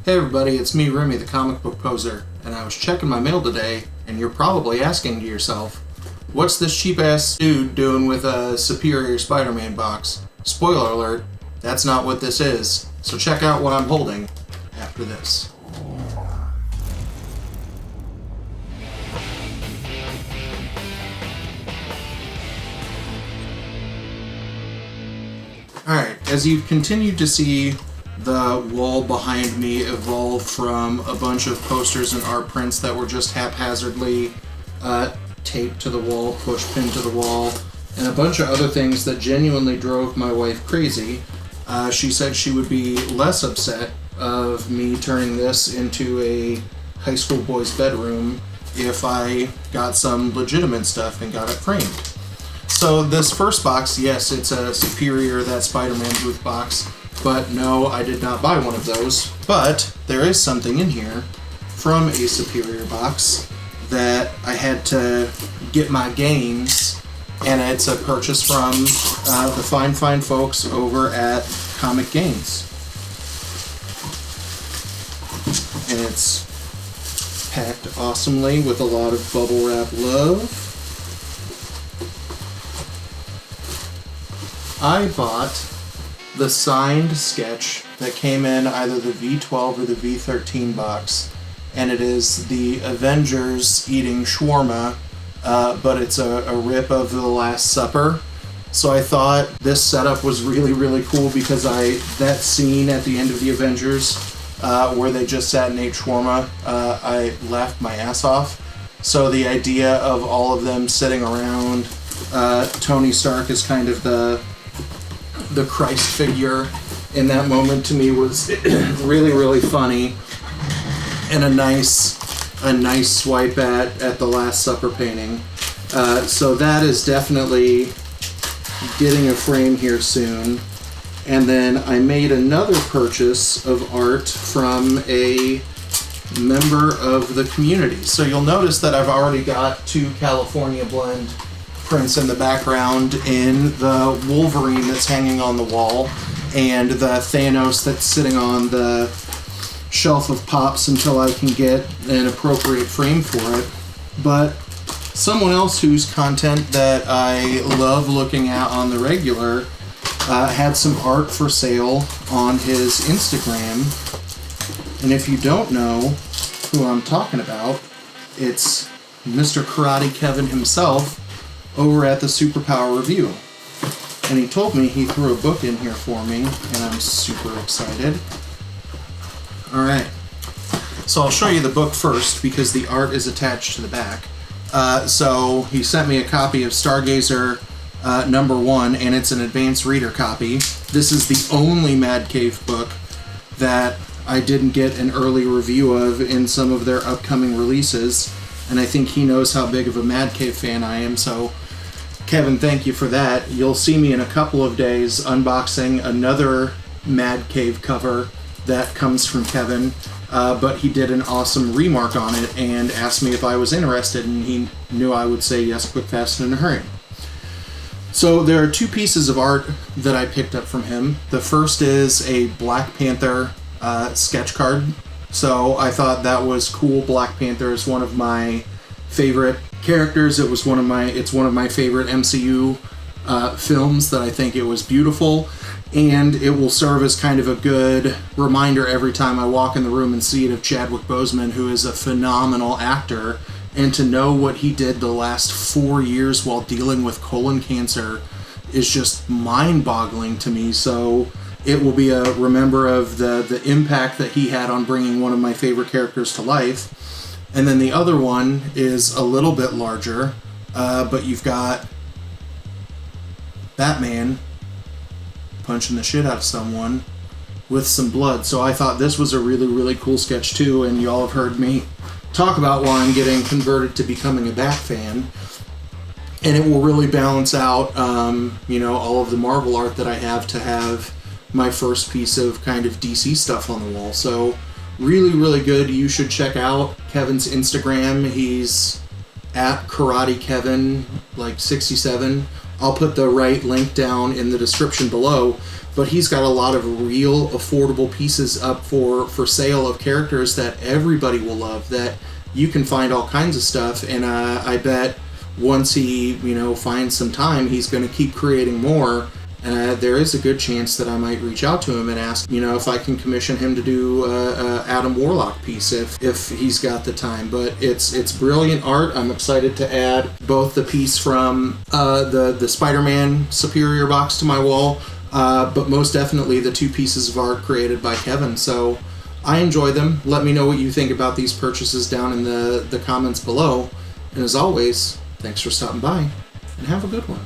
Hey everybody, it's me, Remy, the comic book poser, and I was checking my mail today, and you're probably asking to yourself, what's this cheap-ass dude doing with a Superior Spider-Man box? Spoiler alert, that's not what this is, so check out what I'm holding after this. Alright, as you continue to see the wall behind me evolved from a bunch of posters and art prints that were just haphazardly taped to the wall, push pinned to the wall, and a bunch of other things that genuinely drove my wife crazy. She said she would be less upset of me turning this into a high school boy's bedroom if I got some legitimate stuff and got it framed. So this first box, yes, it's a Superior, that Spider-Man booth box. But no, I did not buy one of those. But there is something in here from a Superior box that I had to get my gains, and it's a purchase from the fine folks over at Comic Gains. And it's packed awesomely with a lot of bubble wrap love. I bought the signed sketch that came in either the V12 or the V13 box, and it is the Avengers eating shawarma, but it's a rip of The Last Supper. So I thought this setup was really cool because that scene at the end of the Avengers where they just sat and ate shawarma, I laughed my ass off. So the idea of all of them sitting around, Tony Stark is kind of the Christ figure in that moment, to me was really funny, and a nice swipe at the Last Supper painting. So that is definitely getting a frame here soon. And then I made another purchase of art from a member of the community. So you'll notice that I've already got two California Blend prints in the background, in the Wolverine that's hanging on the wall, and the Thanos that's sitting on the shelf of pops until I can get an appropriate frame for it. But someone else whose content that I love looking at on the regular had some art for sale on his Instagram. And if you don't know who I'm talking about, it's Mr. Karate Kevin himself over at the Superpower review. And he told me he threw a book in here for me, and I'm super excited. Alright, so I'll show you the book first because the art is attached to the back. So he sent me a copy of Stargazer #1, and it's an advanced reader copy. This is the only Mad Cave book that I didn't get an early review of in some of their upcoming releases, and I think he knows how big of a Mad Cave fan I am, so Kevin, thank you for that. You'll see me in a couple of days unboxing another Mad Cave cover that comes from Kevin, but he did an awesome remark on it and asked me if I was interested, and he knew I would say yes quick, fast, and in a hurry. So there are two pieces of art that I picked up from him. The first is a Black Panther sketch card. So I thought that was cool. Black Panther is one of my favorite characters. It's one of my favorite MCU films that I think it was beautiful, and it will serve as kind of a good reminder every time I walk in the room and see it of Chadwick Boseman, who is a phenomenal actor, and to know what he did the last 4 years while dealing with colon cancer is just mind-boggling to me. So it will be a remember of the impact that he had on bringing one of my favorite characters to life. And then the other one is a little bit larger, but you've got Batman punching the shit out of someone with some blood. So I thought this was a really cool sketch too, and y'all have heard me talk about why I'm getting converted to becoming a Bat fan. And it will really balance out, all of the Marvel art that I have to have my first piece of kind of DC stuff on the wall. So really good. You should check out Kevin's Instagram. He's at Karate Kevin 67. I'll put the right link down in the description below. but he's got a lot of real affordable pieces up for sale of characters that everybody will love, that you can find all kinds of stuff. And I bet once he, finds some time, he's going to keep creating more. There is a good chance that I might reach out to him and ask, if I can commission him to do a Adam Warlock piece if he's got the time. But it's brilliant art. I'm excited to add both the piece from the Spider-Man Superior box to my wall, but most definitely the 2 pieces of art created by Kevin. So I enjoy them. Let me know what you think about these purchases down in the comments below. And as always, thanks for stopping by, and have a good one.